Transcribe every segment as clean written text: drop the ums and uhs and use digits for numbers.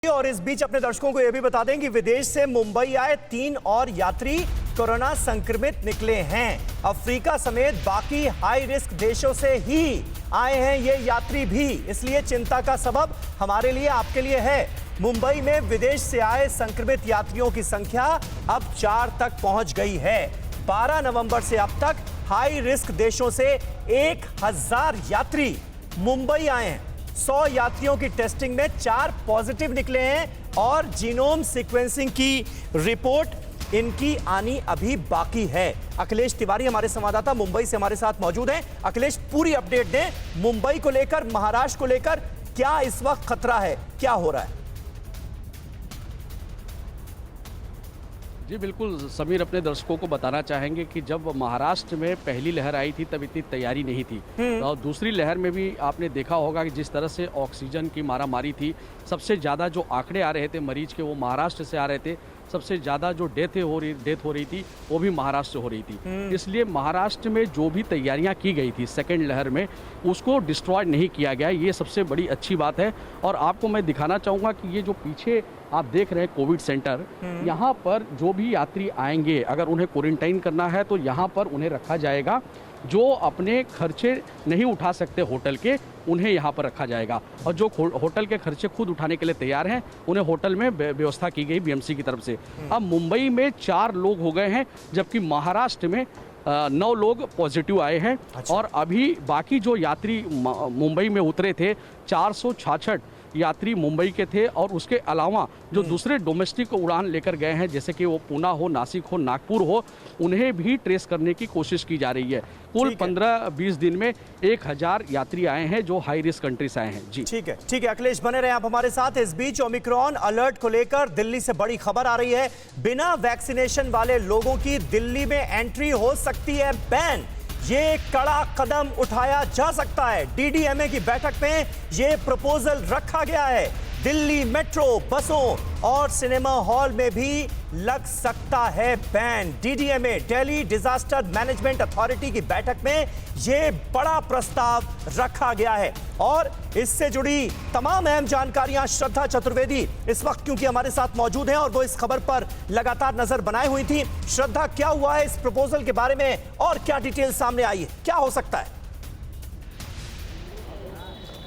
और इस बीच अपने दर्शकों को यह भी बता दें कि विदेश से मुंबई आए 3 और यात्री कोरोना संक्रमित निकले हैं। अफ्रीका समेत बाकी हाई रिस्क देशों से ही आए हैं ये यात्री भी, इसलिए चिंता का सबब हमारे लिए आपके लिए है। मुंबई में विदेश से आए संक्रमित यात्रियों की संख्या अब 4 तक पहुंच गई है। 12 नवंबर से अब तक हाई रिस्क देशों से 1000 यात्री मुंबई आए हैं। 100 यात्रियों की टेस्टिंग में 4 पॉजिटिव निकले हैं और जीनोम सीक्वेंसिंग की रिपोर्ट इनकी आनी अभी बाकी है। अखिलेश तिवारी हमारे संवाददाता मुंबई से हमारे साथ मौजूद हैं। अखिलेश, पूरी अपडेट दें मुंबई को लेकर, महाराष्ट्र को लेकर, क्या इस वक्त खतरा है, क्या हो रहा है? जी बिल्कुल समीर, अपने दर्शकों को बताना चाहेंगे कि जब महाराष्ट्र में पहली लहर आई थी तब इतनी तैयारी नहीं थी और दूसरी लहर में भी आपने देखा होगा कि जिस तरह से ऑक्सीजन की मारामारी थी, सबसे ज़्यादा जो आंकड़े आ रहे थे मरीज के वो महाराष्ट्र से आ रहे थे। सबसे ज़्यादा जो डेथ हो रही थी वो भी महाराष्ट्र से हो रही थी। इसलिए महाराष्ट्र में जो भी तैयारियां की गई थी सेकेंड लहर में, उसको डिस्ट्रॉय नहीं किया गया, ये सबसे बड़ी अच्छी बात है। और आपको मैं दिखाना चाहूँगा कि ये जो पीछे आप देख रहे हैं कोविड सेंटर, यहाँ पर जो भी यात्री आएंगे अगर उन्हें क्वारंटाइन करना है तो यहाँ पर उन्हें रखा जाएगा। जो अपने खर्चे नहीं उठा सकते होटल के, उन्हें यहाँ पर रखा जाएगा और जो होटल के खर्चे खुद उठाने के लिए तैयार हैं उन्हें होटल में व्यवस्था की गई बीएमसी की तरफ से। अब मुंबई में 4 लोग हो गए हैं, जबकि महाराष्ट्र में 9 लोग पॉजिटिव आए हैं। अच्छा। और अभी बाकी जो यात्री मुंबई में उतरे थे 466 यात्री मुंबई के थे और उसके अलावा जो दूसरे डोमेस्टिक उड़ान लेकर गए हैं, जैसे कि वो पूना हो, नासिक हो, नागपुर हो, उन्हें भी ट्रेस करने की कोशिश की जा रही है। कुल 15-20 दिन में 1000 यात्री आए हैं जो हाई रिस्क कंट्री से आए हैं। जी ठीक है अखिलेश, बने रहे आप हमारे साथ। इस बीच ओमिक्रॉन अलर्ट को लेकर दिल्ली से बड़ी खबर आ रही है। बिना वैक्सीनेशन वाले लोगों की दिल्ली में एंट्री हो सकती है बैन। ये कड़ा कदम उठाया जा सकता है। डीडीएमए की बैठक में ये प्रपोजल रखा गया है। दिल्ली मेट्रो, बसों और सिनेमा हॉल में भी लग सकता है ban. DDMA, Delhi disaster management authority की बैठक में यह बड़ा प्रस्ताव रखा गया है और इससे जुड़ी तमाम अहम जानकारियां श्रद्धा चतुर्वेदी इस वक्त क्योंकि हमारे साथ मौजूद हैं और वो इस खबर पर लगातार नजर बनाए हुई थी। श्रद्धा, क्या हुआ है इस प्रपोजल के बारे में और क्या डिटेल सामने आई है, क्या हो सकता है?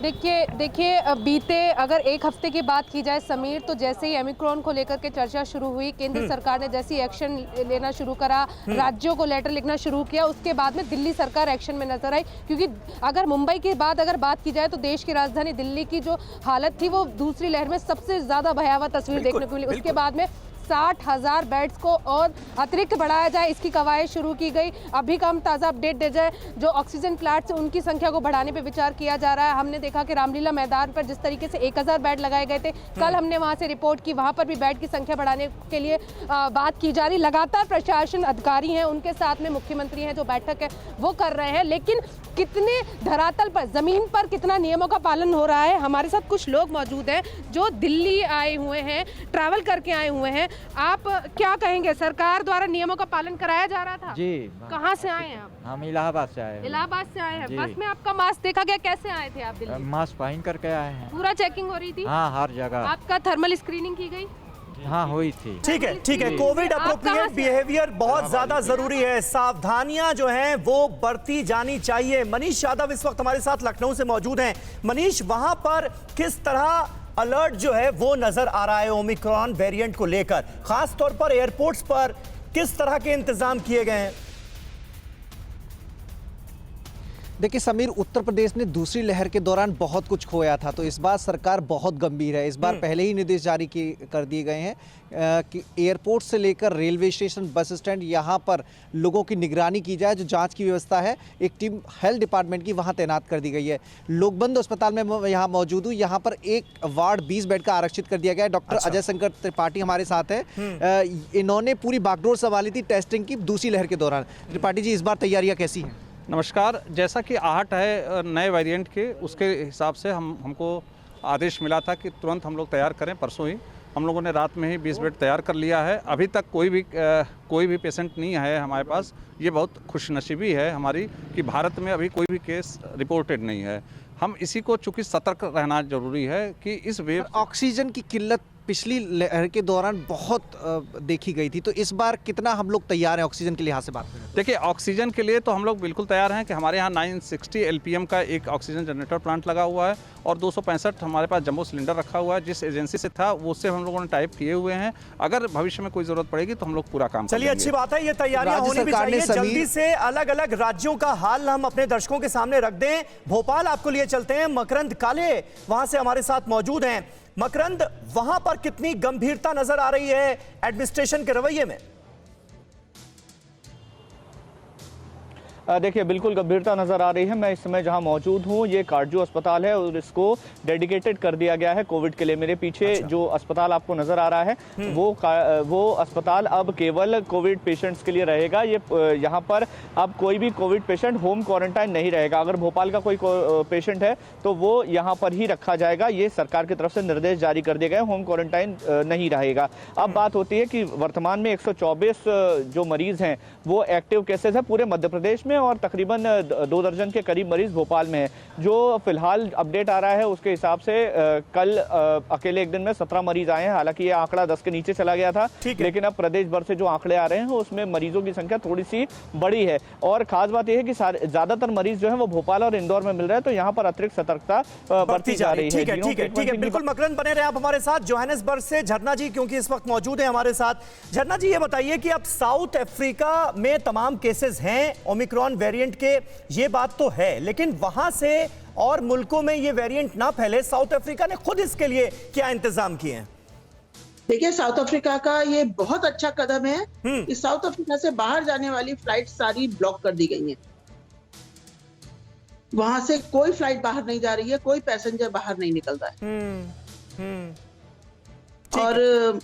देखिए बीते अगर 1 हफ्ते की बात की जाए समीर, तो जैसे ही ओमिक्रॉन को लेकर के चर्चा शुरू हुई, केंद्र सरकार ने जैसे ही एक्शन लेना शुरू करा, राज्यों को लेटर लिखना शुरू किया, उसके बाद में दिल्ली सरकार एक्शन में नजर आई। क्योंकि अगर मुंबई के बाद अगर बात की जाए तो देश की राजधानी दिल्ली की जो हालत थी वो दूसरी लहर में सबसे ज्यादा भयावह तस्वीर देखने को मिली। उसके बाद में 60,000 बेड्स को और अतिरिक्त बढ़ाया जाए, इसकी कवायद शुरू की गई। अभी का हम ताज़ा अपडेट दे जाए, जो ऑक्सीजन प्लांट्स हैं उनकी संख्या को बढ़ाने पे विचार किया जा रहा है। हमने देखा कि रामलीला मैदान पर जिस तरीके से 1000 बेड लगाए गए थे, कल हमने वहां से रिपोर्ट की, वहां पर भी बेड की संख्या बढ़ाने के लिए बात की जा रही। लगातार प्रशासन अधिकारी हैं, उनके साथ में मुख्यमंत्री हैं, जो बैठक है वो कर रहे हैं। लेकिन कितने धरातल पर, जमीन पर कितना नियमों का पालन हो रहा है? हमारे साथ कुछ लोग मौजूद हैं जो दिल्ली आए हुए हैं, ट्रैवल करके आए हुए हैं। आप क्या कहेंगे, सरकार द्वारा नियमों का पालन कराया जा रहा था? जी। कहाँ से आए हैं आप? हम इलाहाबाद से आए हैं। इलाहाबाद से आए हैं। बस में आपका मास्क देखा गया, कैसे आए थे आप दिल्ली? मास्क पहन करके आए हैं। पूरा चेकिंग हो रही थी? हाँ, हर जगह। आपका थर्मल स्क्रीनिंग की गई? हाँ, हुई थी। ठीक है। कोविड अप्रोप्रिएट बिहेवियर बहुत ज्यादा जरूरी है। सावधानियां जो हैं वो बरती जानी चाहिए। मनीष यादव इस वक्त हमारे साथ लखनऊ से मौजूद हैं। मनीष, वहां पर किस तरह अलर्ट जो है वो नजर आ रहा है ओमिक्रॉन वेरिएंट को लेकर? खास तौर पर एयरपोर्ट्स पर किस तरह के इंतजाम किए गए हैं? देखिए समीर, उत्तर प्रदेश ने दूसरी लहर के दौरान बहुत कुछ खोया था, तो इस बार सरकार बहुत गंभीर है। इस बार पहले ही निर्देश जारी कर दिए गए हैं कि एयरपोर्ट से लेकर रेलवे स्टेशन, बस स्टैंड, यहाँ पर लोगों की निगरानी की जाए। जो जांच की व्यवस्था है, एक टीम हेल्थ डिपार्टमेंट की वहाँ तैनात कर दी गई है। लोकबंधु अस्पताल में मैं यहाँ मौजूद हूँ। यहाँ पर एक वार्ड 20 बेड का आरक्षित कर दिया गया है। डॉक्टर अजय शंकर त्रिपाठी हमारे साथ है। इन्होंने पूरी बागडोर संभाली थी टेस्टिंग की दूसरी लहर के दौरान। त्रिपाठी जी, इस बार तैयारियाँ कैसी हैं? नमस्कार। जैसा कि आहट है नए वेरिएंट के, उसके हिसाब से हमको आदेश मिला था कि तुरंत हम लोग तैयार करें। परसों ही हम लोगों ने रात में ही 20 बेड तैयार कर लिया है। अभी तक कोई भी पेशेंट नहीं है हमारे पास। ये बहुत खुशनसीबी है हमारी कि भारत में अभी कोई भी केस रिपोर्टेड नहीं है। हम इसी को चूंकि सतर्क रहना जरूरी है कि इस वेव ऑक्सीजन की किल्लत पिछली लहर के दौरान बहुत देखी गई थी, तो इस बार कितना हम लोग तैयार हैं ऑक्सीजन के लिहाज से बात करें? देखिए, ऑक्सीजन के लिए तो हम लोग बिल्कुल तैयार हैं कि हमारे यहाँ 960 LPM का एक ऑक्सीजन जनरेटर प्लांट लगा हुआ है और 265 हमारे पास जंबो सिलेंडर रखा हुआ है। जिस एजेंसी से था वो उससे हम लोगों ने टाइप किए हुए हैं। अगर भविष्य में कोई जरूरत पड़ेगी तो हम लोग पूरा काम चलिए, अच्छी बात है, ये तैयारियां राज्य होनी भी सरकार ने चाहिए। जल्दी से अलग अलग राज्यों का हाल हम अपने दर्शकों के सामने रख दें। भोपाल आपको लिए चलते हैं, मकरंद काले वहां से हमारे साथ मौजूद हैं। मकरंद, वहां पर कितनी गंभीरता नजर आ रही है एडमिनिस्ट्रेशन के रवैये में? देखिए, बिल्कुल गंभीरता नज़र आ रही है। मैं इस समय जहां मौजूद हूं, ये काटजू अस्पताल है और इसको डेडिकेटेड कर दिया गया है कोविड के लिए। मेरे पीछे जो अस्पताल आपको नज़र आ रहा है वो अस्पताल अब केवल कोविड पेशेंट्स के लिए रहेगा। ये यहाँ पर अब कोई भी कोविड पेशेंट होम क्वारंटाइन नहीं रहेगा। अगर भोपाल का कोई पेशेंट है तो वो यहाँ पर ही रखा जाएगा। ये सरकार की तरफ से निर्देश जारी कर दिए गए, होम क्वारंटाइन नहीं रहेगा। अब बात होती है कि वर्तमान में 124 जो मरीज हैं वो एक्टिव केसेस है पूरे मध्य प्रदेश में और तकरीबन 2 दर्जन के करीब मरीज भोपाल में है। जो फिलहाल अपडेट आ रहा है उसके हिसाब से कल अकेले एक दिन में 17 मरीज आए हैं। हालांकि ये आंकड़ा 10 के नीचे चला गया था, लेकिन अब प्रदेश भर से जो आंकड़े आ रहे हैं उसमें मरीजों की संख्या थोड़ी सी बड़ी है। और खास बात यह है कि ज्यादातर मरीज जो है वो भोपाल और इंदौर में मिल रहे हैं, तो यहाँ पर अतिरिक्त सतर्कता बरती जा रही है। ठीक है, बिल्कुल मकरंद, बने रहे आप हमारे साथ। जोहानिसबर्ग से झरना जी क्योंकि इस वक्त मौजूद है हमारे साथ। झरना जी, ये बताइए कि अब साउथ अफ्रीका में तमाम केसेस हैं ओमिक्रॉन वेरिएंट के, ये बात तो है, लेकिन वहां से और मुल्कों में ये वेरिएंट ना फैले, साउथ अफ्रीका ने खुद इसके लिए क्या इंतजाम किए हैं? देखिए, साउथ अफ्रीका का ये बहुत अच्छा कदम है। इस साउथ अफ्रीका से बाहर जाने वाली फ्लाइट सारी ब्लॉक कर दी गई हैं। वहां से कोई फ्लाइट बाहर नहीं जा रही है, कोई पैसेंजर बाहर नहीं निकल रहा है। और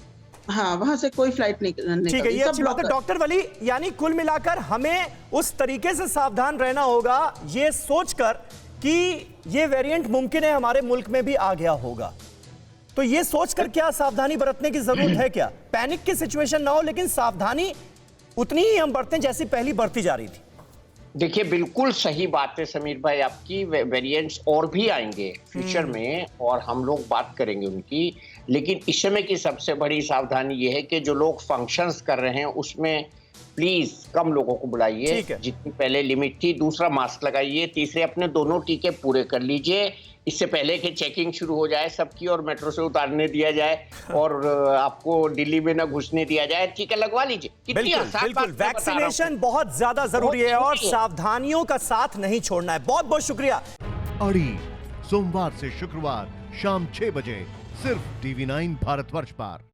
हाँ, वहां से कोई फ्लाइट नहीं ठीक है, ये अच्छी बात है। डॉक्टर वली, यानी कुल मिलाकर हमें उस तरीके से सावधान रहना होगा, ये सोचकर कि ये वेरिएंट मुमकिन है हमारे मुल्क में भी आ गया होगा, तो ये सोचकर क्या सावधानी बरतने की जरूरत है? क्या पैनिक की सिचुएशन ना हो, लेकिन सावधानी उतनी ही हम बरतें जैसी पहली बरती जा रही थी? देखिए, बिल्कुल सही बात है समीर भाई आपकी। वेरिएंट्स और भी आएंगे फ्यूचर में और हम लोग बात करेंगे उनकी, लेकिन इस समय की सबसे बड़ी सावधानी ये है कि जो लोग फंक्शंस कर रहे हैं उसमें प्लीज कम लोगों को बुलाइए, जितनी पहले लिमिट थी। दूसरा, मास्क लगाइए। तीसरे, अपने दोनों टीके पूरे कर लीजिए इससे पहले कि चेकिंग शुरू हो जाए सबकी और मेट्रो से उतारने दिया जाए और आपको दिल्ली में ना घुसने दिया जाए। टीका लगवा लीजिए। बिल्कुल, वैक्सीनेशन बहुत ज्यादा जरूरी है और सावधानियों का साथ नहीं छोड़ना है। बहुत बहुत शुक्रिया। अड़ी सोमवार से शुक्रवार शाम 6 बजे सिर्फ TV9 भारतवर्ष पर।